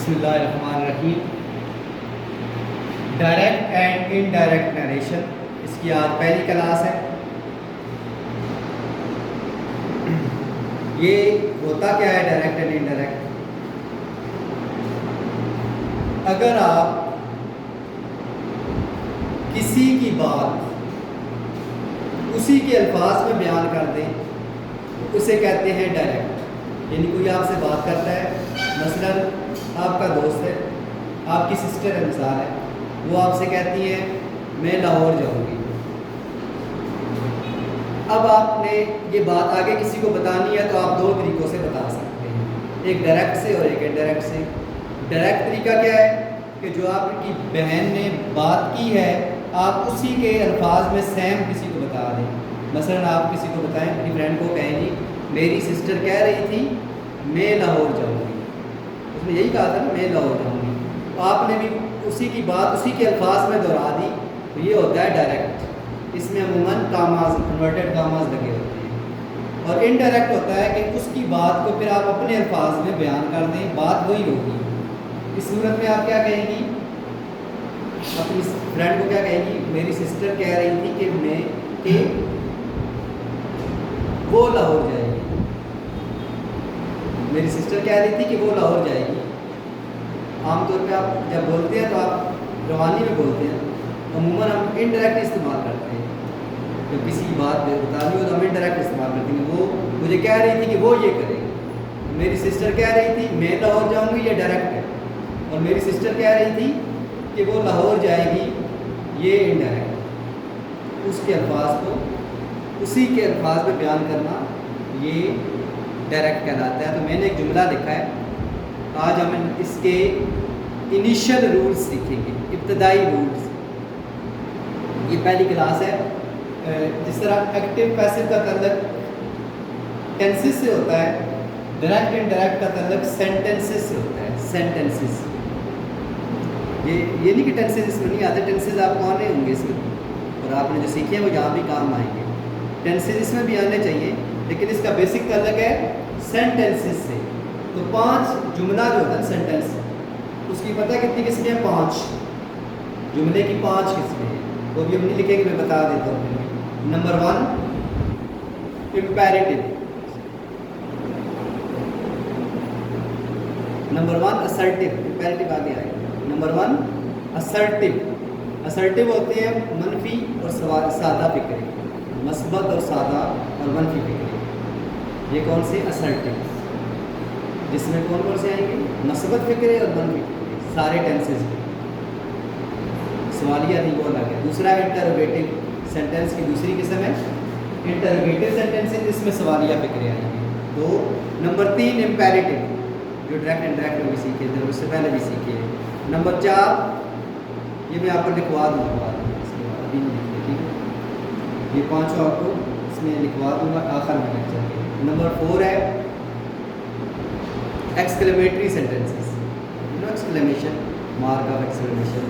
बिस्मिल्लाहिर्रहमानिर्रहीम। Direct and indirect narration, इसकी आज पहली क्लास है। ये होता क्या है डायरेक्ट एंड इनडायरेक्ट? अगर आप किसी की बात उसी के अल्फाज में बयान कर दें तो उसे कहते हैं डायरेक्ट। यानी कोई आपसे बात करता है, मसलन आपका दोस्त है, आपकी सिस्टर है, मिसाल है, वो आपसे कहती है मैं लाहौर जाऊंगी। अब आपने ये बात आगे किसी को बतानी है तो आप दो तरीक़ों से बता सकते हैं, एक डायरेक्ट से और एक इनडायरेक्ट से। डायरेक्ट तरीका क्या है कि जो आपकी बहन ने बात की है आप उसी के अल्फाज में सेम किसी को बता दें। मसलन आप किसी को बताएं, अपनी फ्रेंड को कहें जी मेरी सिस्टर कह रही थी मैं लाहौर जाऊंगी, उसने यही कहा था ना मैं लाहौर जाऊंगी, तो आपने भी उसी की बात उसी के अल्फाज में दोहरा दी, तो ये होता है डायरेक्ट। इसमें अमूमन कामाज, इन्वर्टेड कामाज लगे होते हैं। और इनडायरेक्ट होता है कि उसकी बात को फिर आप अपने अल्फाज में बयान कर दें, बात वही होगी। इस सूरत में आप क्या कहेंगी, अपनी फ्रेंड को क्या कहेंगी, मेरी सिस्टर कह रही थी कि वो लाहौर जाएगी। मेरी सिस्टर कह रही थी कि वो लाहौर जाएगी। आमतौर पे आप जब बोलते हैं तो आप रवानी में बोलते हैं, अमूमन हम इनडायरेक्ट इस्तेमाल करते हैं। जब किसी की बात बतानी हो तो हम इनडायरेक्ट इस्तेमाल करते हैं। वो मुझे कह रही थी कि वो ये करेगी, मेरी सिस्टर कह रही थी मैं लाहौर जाऊँगी, ये डायरेक्ट है। और मेरी सिस्टर कह रही थी कि वो लाहौर जाएगी, ये इनडायरेक्ट। उसके अल्फाज को उसी के अल्फाज में बयान करना ये डायरेक्ट कहलाता है। तो मैंने एक जुमला लिखा है, आज हम इसके इनिशियल रूल्स सीखेंगे, इब्तदाई रूल्स। ये पहली क्लास है। जिस तरह एक्टिव पैसिव का तल्लुक टेंसेस से होता है, डायरेक्ट इनडायरेक्ट का तल्लुक सेंटेंसेस से होता है। सेंटेंसेस ये नहीं कि टेंसेस इसमें नहीं आते, टेंसेस आपको आने होंगे इसमें, और आपने जो सीखे हैं वो यहाँ भी काम आएंगे। टेंसेस इसमें भी आने चाहिए, लेकिन इसका बेसिक तल्लुक है सेंटेंसेस से। तो 5 जुमला जो होता है सेंटेंस, उसकी पता है कितनी किस्में हैं? 5 जुमले की 5 किस्में हैं। वो भी हम नहीं लिखेंगे, मैं बता देता हूँ। Number 1 imperative, number 1 assertive, imperative आगे आएगा। Number 1 assertive. असर्टिव होते हैं मनफी और सादा फिक्रे, मस्बत और सादा और मनफी फिक्रे। ये कौन से असर्टिव, जिसमें कौन कौन से आएंगे? मस्बत फिक्रे और मनफी फिक्रे, सारे टेंसेस में। सवालिया नहीं, वो अलग है। दूसरा इंटरोगेटिव सेंटेंस की दूसरी किस्म है इंटरोगेटिव सेंटेंसेस, जिसमें सवालिया फिक्रे आएंगे। तो नंबर 3 इम्पेरेटिव, जो डायरेक्ट इनडायरेक्ट में भी सीखे थे, उससे पहले भी सीखे। नंबर 4 ये मैं आपको लिखवा दूँगा, इसके बाद अभी नहीं लिखे, ठीक है? ये 5 आपको इसमें लिखवा दूँगा आखिर में लेक्चर के। नंबर 4 है exclamatory sentences, exclamation, mark of exclamation.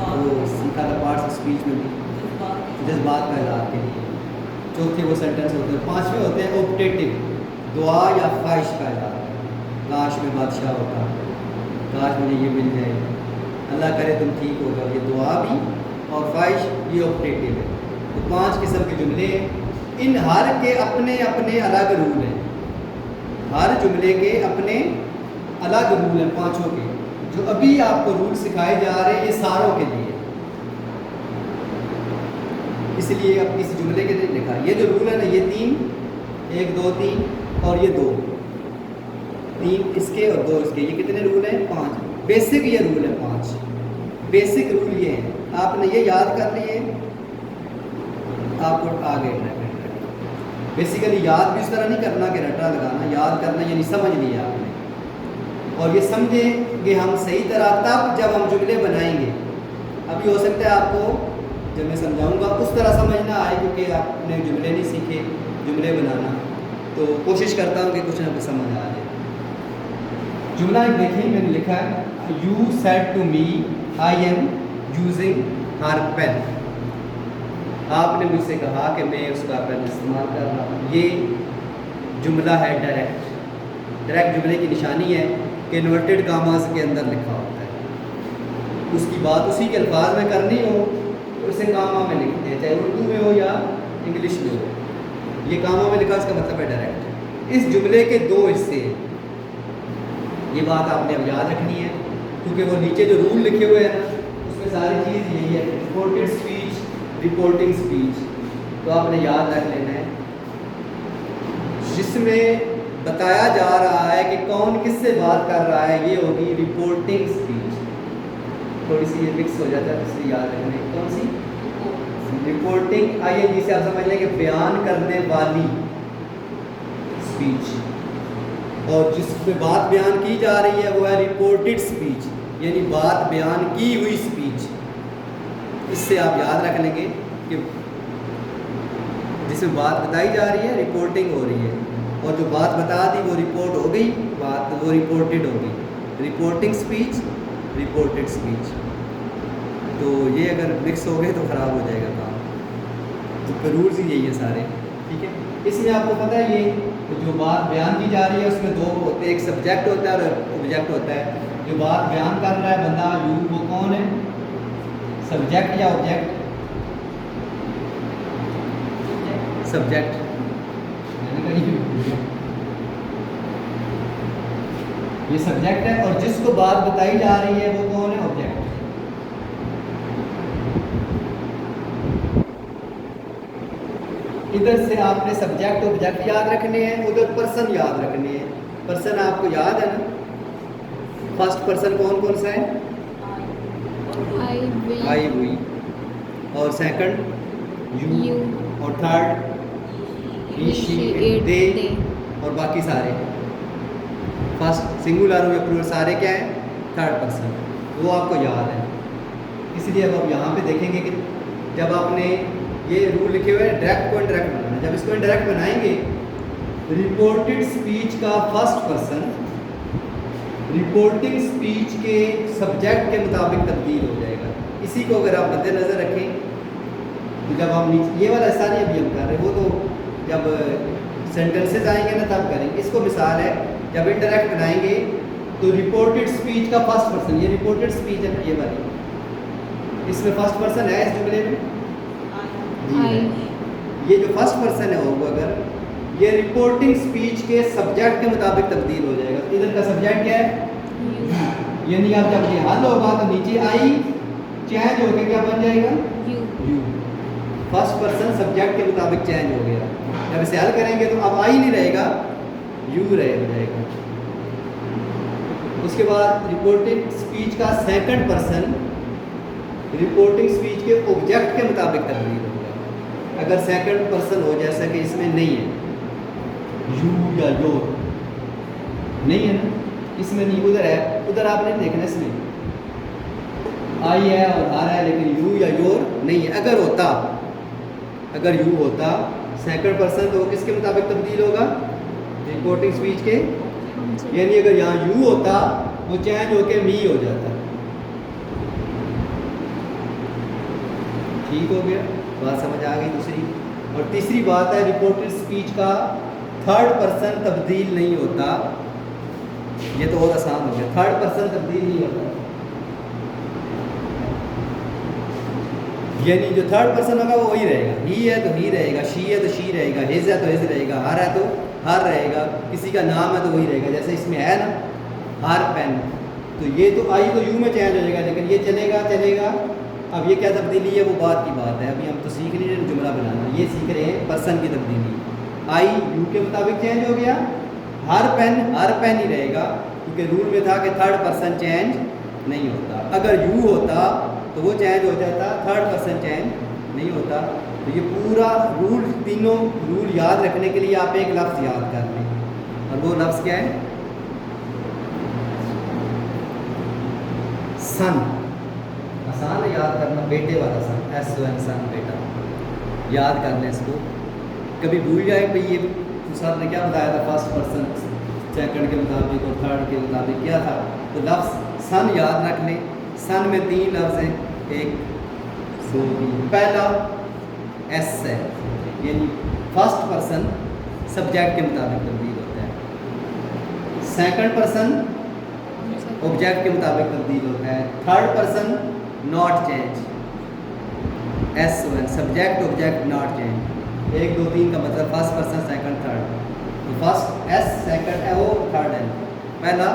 वो सीखा था पार्ट्स ऑफ स्पीच में भी, जज्बात का इज़हार के लिए। चौथे वो सेंटेंस होते हैं। 5वें होते हैं ऑप्टेटिव, दुआ या ख्वाहिश का इज़हार। काश में बादशाह होता, काश मुझे ये मिल जाए, अल्लाह करे तुम ठीक हो जाओ। ये दुआ भी और ख्वाहिश, ये ऑप्टेटिव है। तो 5 किस्म के जुमले हैं। इन हर के अपने अपने अलग रूल हैं। हर जुमले के अपने अलग रूल हैं, 5 के। जो अभी आपको रूल सिखाए जा रहे हैं ये सारों के लिए, इसलिए अब किसी जुमले के लिए लिखा। ये जो रूल है ना, ये 3, 1 2 3 और ये 2, 3 इसके और 2 इसके, ये कितने रूल हैं? 5 बेसिक ये रूल है। 5 बेसिक रूल ये हैं, आपने ये याद कर लिए, आपको आगे बेसिकली याद भी इस तरह नहीं करना कि रटा लगाना, याद करना यानी समझ लिया आपने। और ये समझेंगे हम सही तरह तब जब हम जुमले बनाएंगे। अभी हो सकता है आपको जब मैं समझाऊंगा उस तरह समझ ना आए, क्योंकि आपने जुमले नहीं सीखे जुमले बनाना। तो कोशिश करता हूँ कि कुछ ना कुछ समझ आ जाए। जुमला एक देखिए, मैंने लिखा है you said to me I am using her pen. आपने मुझसे कहा कि मैं उसका पेन इस्तेमाल कर रहा हूँ। ये जुमला है डायरेक्ट। डायरेक्ट जुमले की निशानी है कि इन्वर्टेड कामास के अंदर लिखा होता है। उसकी बात उसी के अल्फाज में करनी हो तो उसे कामा में लिखते हैं, चाहे उर्दू में हो या इंग्लिश में हो। ये कामा में लिखा इसका मतलब है डायरेक्ट। इस जुमले के दो हिस्से हैं, ये बात आपने अब याद रखनी है, क्योंकि वो नीचे जो रूल लिखे हुए हैं ना उसमें सारी चीज़ यही है, रिपोर्टेड स्पीच, रिपोर्टिंग स्पीच। तो आपने याद रख लेना है, जिसमें बताया जा रहा है कि कौन किससे बात कर रहा है, ये होगी रिपोर्टिंग स्पीच। थोड़ी सी ये मिक्स हो जाता है, इसलिए याद रखना है कौन सी रिपोर्टिंग। आइए जिसे आप समझ लें कि बयान करने वाली स्पीच, और जिस पे बात बयान की जा रही है वो है रिपोर्टेड स्पीच, यानी बात बयान की हुई स्पीच। इससे आप याद रख लेंगे कि जिसमें बात बताई जा रही है रिपोर्टिंग हो रही है, और जो बात बता दी वो रिपोर्ट हो गई, बात वो रिपोर्टेड हो गई। Reporting speech, reported speech. तो ये अगर मिक्स हो गए तो ख़राब हो जाएगा काम। तो रूल्स ही यही है सारे, ठीक है। इसमें आपको पता है ये जो बात बयान की जा रही है उसमें दो होते हैं, एक सब्जेक्ट होता है और ऑब्जेक्ट होता है। जो बात बयान कर रहा है बंदा यू, वो कौन है, सब्जेक्ट या ऑब्जेक्ट? सब्जेक्ट। ये सब्जेक्ट है, और जिसको बात बताई जा रही है वो कौन है, ऑब्जेक्ट। इधर से आपने सब्जेक्ट ऑब्जेक्ट याद रखने हैं, उधर पर्सन याद रखने हैं। पर्सन आपको याद है ना, फर्स्ट पर्सन कौन कौन सा है, आई हुई, और सेकंड यू, और थर्ड ही, शी, इट, दे, और बाकी सारे फर्स्ट सिंगुलर या प्लूरल सारे क्या हैं, थर्ड पर्सन। वो आपको याद है। इसलिए अब आप यहाँ पे देखेंगे कि जब आपने ये रूल लिखे हुए हैं डायरेक्ट को इनडायरेक्ट बनाना, जब इसको इनडायरेक्ट बनाएंगे रिपोर्टेड स्पीच का फर्स्ट पर्सन रिपोर्टिंग स्पीच के सब्जेक्ट के मुताबिक तब्दील हो जाएगा। इसी को अगर आप मद्देनज़र रखें तो जब हम नीचे ये वाला हिस्सा नहीं अभी हम कर रहे, वो तो जब सेंटेंसेस आएंगे ना तब करेंगे। इसको मिसाल है, जब इनडायरेक्ट बनाएंगे तो रिपोर्टेड स्पीच का फर्स्ट पर्सन, ये रिपोर्टेड स्पीच है ये वाली, इसमें फर्स्ट पर्सन है इस जुमले में ये जो फर्स्ट पर्सन है वो अगर ये रिपोर्टिंग स्पीच के सब्जेक्ट के मुताबिक तब्दील हो जाएगा। इधर का सब्जेक्ट क्या है, यानी आप जब ये हल होगा तो नीचे आई चेंज होकर क्या बन जाएगा, यू। फर्स्ट पर्सन सब्जेक्ट के मुताबिक चेंज हो गया। जब इसे हल करेंगे तो अब आई नहीं रहेगा, यू हो जाएगा। उसके बाद रिपोर्टिंग स्पीच का सेकंड पर्सन रिपोर्टिंग स्पीच के ऑब्जेक्ट के मुताबिक तब्दील होगा। अगर सेकंड पर्सन हो जैसा कि इसमें नहीं है, यू या योर नहीं है ना, इसमें नहीं, उधर है, उधर आपने देखना इसमें आई है और आ रहा है, लेकिन यू या योर नहीं है। अगर यू होता सेकंड पर्सन तो किसके मुताबिक तब्दील होगा, रिपोर्टिंग स्पीच के, यानी अगर यहाँ यू होता वो चेंज होके मी हो जाता। ठीक हो गया, बात समझ आ गई। दूसरी और तीसरी बात है रिपोर्टेड स्पीच का थर्ड पर्सन तब्दील नहीं होता। ये तो बहुत आसान हो गया, थर्ड पर्सन तब्दील नहीं होता, यानी जो थर्ड पर्सन होगा वो वही रहेगा। ही है तो ही रहेगा, शी है तो शी रहेगा, हिज है तो हिज रहेगा, हर है तो हर रहेगा, किसी का नाम है तो वही रहेगा। जैसे इसमें है ना हर पेन, तो ये तो आई तो यू में चेंज हो जाएगा, लेकिन ये चलेगा। अब ये क्या तब्दीली है, वो बात की बात है, अभी हम तो सीख नहीं रहे जुमला बनाना, ये सीख रहे हैं पर्सन की तब्दीली। आई यू के मुताबिक चेंज हो गया, हर पेन ही रहेगा, क्योंकि रूल में था कि थर्ड पर्सन चेंज नहीं होता। अगर यू होता तो वो चेंज हो जाता, थर्ड पर्सन चेंज नहीं होता। तो ये पूरा रूल, तीनों रूल याद रखने के लिए आप एक लफ्ज़ याद कर लें, और वो लफ्ज़ क्या है, सन। आसान है याद करना, बेटे वाला सन, SON सन, बेटा। याद कर लें इसको, कभी भूल जाए भाई ये सर ने क्या बताया था, फर्स्ट पर्सन सेकंड के मुताबिक और थर्ड के मुताबिक क्या था। तो लफ्ज़ सन याद रख लें। सन में 3 लफ्ज़ हैं, 1 2 3। पहला एस है, यानी फर्स्ट पर्सन सब्जेक्ट के मुताबिक तब्दील होता है। सेकंड पर्सन ऑब्जेक्ट के मुताबिक तब्दील होता है। Third person not change, SON subject object not change. 1 2 3 का मतलब फर्स्ट पर्सन सेकंड थर्ड, तो फर्स्ट S सेकंड है वो थर्ड है। पहला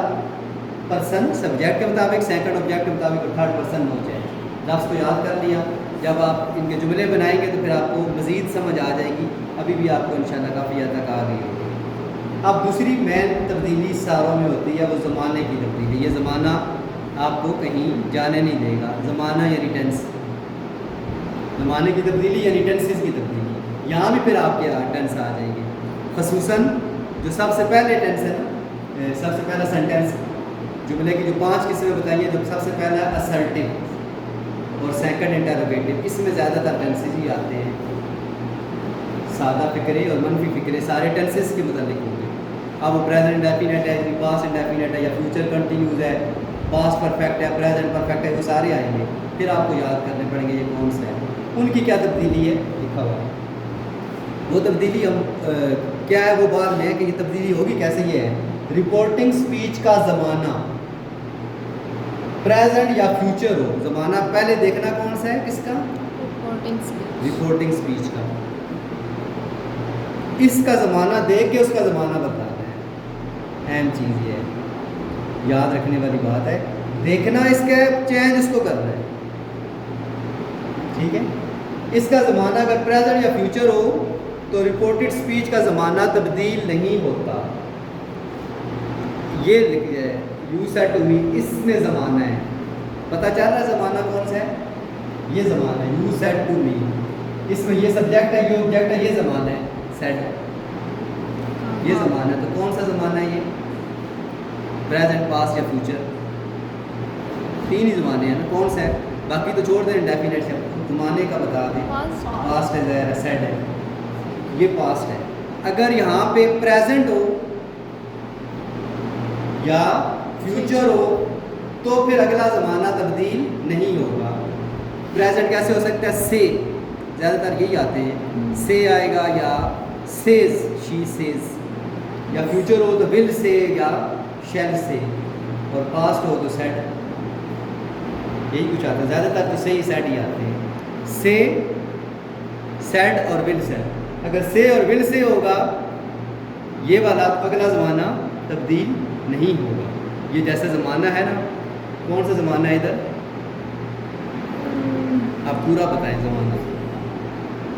पर्सन सब्जेक्ट के मुताबिक, सेकंड ऑब्जेक्ट के मुताबिक, और थर्ड पर्सन नो चेंज। लफ्ज़ को याद कर लिया। जब आप इनके जुमले बनाएंगे तो फिर आपको मज़ीद समझ आ जाएगी, अभी भी आपको इंशाल्लाह काफ़ी हद तक आ गई होगी। अब दूसरी मेन तब्दीली सारों में होती है वो ज़माने की तब्दीली। ये ज़माना आपको कहीं जाने नहीं देगा। ज़माना यानी टेंस, ज़माने की तब्दीली यानी टेंसेस की तब्दीली। यहाँ भी फिर आपके टेंस आ जाएंगे, खसूसन जो सबसे पहले टेंस है ना, सबसे पहला सेंटेंस जुमले की जो 5 किस्में बताइए, जो सबसे पहला असर्टिव और सेकंड इंटरोगेटिव, इसमें ज़्यादातर टेंसेस ही आते हैं। सादा फ़िक्रे और मनफी फ़िक्रे सारे टेंसेस के मुतालिक होंगे। अब वो प्रेजेंट इंडेफिनिट है, पास्ट इंडेफिनिट है, या फ्यूचर कंटिन्यूज है, पास्ट परफेक्ट है, प्रेजेंट परफेक्ट है, वो सारे आएंगे। फिर आपको याद करने पड़ेंगे ये कौन सा है, उनकी क्या तब्दीली है लिखा हुआ है। वो तब्दीली हम क्या है वो बात में कि ये तब्दीली होगी कैसे। ये है रिपोर्टिंग स्पीच का ज़माना, प्रेजेंट या फ्यूचर हो, ज़माना पहले देखना कौन सा है किसका, रिपोर्टिंग स्पीच का। इसका ज़माना देख के उसका ज़माना बताना है। अहम चीज़ ये है, याद रखने वाली बात है। देखना इसका चेंज इसको करना है, ठीक है। इसका ज़माना अगर प्रेजेंट या फ्यूचर हो तो रिपोर्टेड स्पीच का ज़माना तब्दील नहीं होता। ये लिखिए यू सेड टू मी, इसमें ज़माना है, पता चल रहा है ज़माना कौन सा है, ये ज़माना है। यू सेड टू मी, इसमें ये सब्जेक्ट है, ये ऑब्जेक्ट है, ये ज़माना है। सेड ये ज़माना है, तो कौन सा ज़माना है ये, प्रेजेंट पास्ट या फ्यूचर, 3 ही ज़माने हैं ना, कौन सा है। बाकी तो छोड़ दें इंडेफिनिट से, ज़माने का बता दें। पास्ट है, सेड है, ये पास्ट है। अगर यहाँ पे प्रेजेंट हो या फ्यूचर हो तो फिर अगला ज़माना तब्दील नहीं होगा। प्रेजेंट कैसे हो सकता है, से, ज़्यादातर यही आते हैं, से आएगा, या सेज, शी सेज, या फ्यूचर हो तो विल से या शैल से, और पास्ट हो तो सेड, यही कुछ आता है। ज़्यादातर तो से ही सेड ही आते हैं, से, सेड और विल सेड। अगर से और विल से होगा ये वाला, अगला ज़माना तब्दील नहीं होगा। ये जैसा ज़माना है ना, कौन सा ज़माना है इधर, आप पूरा बताएं ज़माना।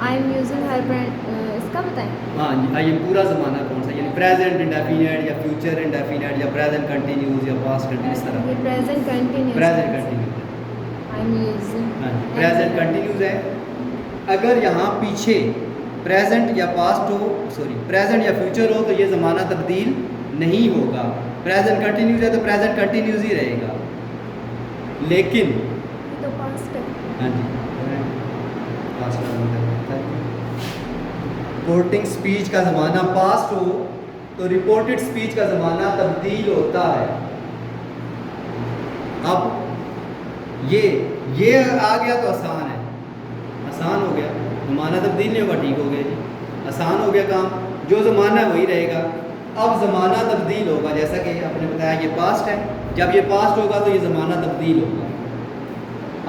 आई एम यूजिंग हर ब्रांड, इसका बताएं। हाँ, ये पूरा ज़माना कौन सा, यानी प्रेजेंट इंडेफिनिट या फ्यूचर इंडेफिनिट या प्रेजेंट कंटिन्यूस या पास्ट कंटिन्यूस, इस तरह। Present continuous, present continuous, I am using, हाँ प्रेजेंट कंटिन्यूस है। अगर यहाँ पीछे प्रेजेंट या पास्ट हो, सॉरी प्रेजेंट या फ्यूचर हो तो ये ज़माना तब्दील नहीं होगा। प्रेजेंट कंटिन्यूस है तो प्रेजेंट कंटिन्यूस ही रहेगा। लेकिन तो पास्ट है, हाँ जी, पास्ट रिपोर्टिंग स्पीच का ज़माना पास्ट हो तो रिपोर्टेड स्पीच का ज़माना तब्दील होता है। अब ये आ गया तो आसान है, आसान हो गया, ज़माना तब्दील नहीं होगा, ठीक हो गया जी, आसान हो गया काम। जो ज़माना है वही रहेगा। अब ज़माना तब्दील होगा, जैसा कि आपने बताया ये पास्ट है, जब ये पास्ट होगा तो ये ज़माना तब्दील होगा।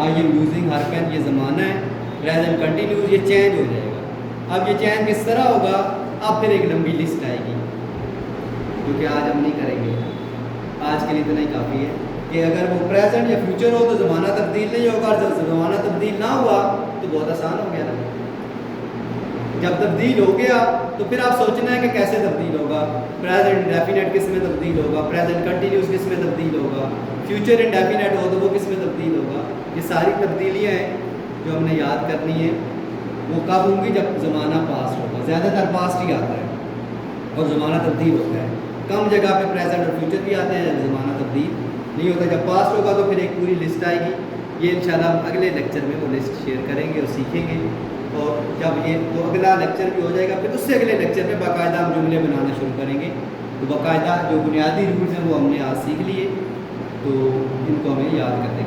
I am using her pen, ये ज़माना है। प्रेजेंट कंटिन्यूस, ये चेंज हो जाएगा। अब ये चेंज किस तरह होगा, अब फिर एक लंबी लिस्ट आएगी, क्योंकि आज हम नहीं करेंगे, आज के लिए इतना ही काफ़ी है कि अगर वो प्रेजेंट या फ्यूचर हो तो ज़माना तब्दील नहीं होगा, और जब ज़माना तब्दील ना हुआ तो बहुत आसान हो गया ना। जब तब्दील हो गया तो फिर आप सोचना है कि कैसे तब्दील होगा। प्रेजेंट इंडेफिनिट किस में तब्दील होगा, प्रेजेंट कंटिन्यूस किस में तब्दील होगा, फ्यूचर इंडेफिनिट हो तो वो किस में तब्दील होगा। ये सारी तब्दीलियाँ हैं जो हमने याद करनी है। वो कब होंगी, जब ज़माना पास्ट होगा। ज़्यादातर पास्ट ही आता है और ज़माना तब्दील होता है। कम जगह पे प्रेजेंट और फ्यूचर भी आते हैं, ज़माना तब्दील नहीं होता। जब पास्ट होगा तो फिर एक पूरी लिस्ट आएगी। ये इंशाल्लाह हम अगले लेक्चर में वो लिस्ट शेयर करेंगे और सीखेंगे। और जब ये तो अगला लेक्चर भी हो जाएगा, फिर उससे अगले लेक्चर में बाकायदा हम जुमले बनाना शुरू करेंगे। तो बाकायदा जो बुनियादी रूल्स हैं वो हमने आज सीख लिए, तो इनको हमें याद करने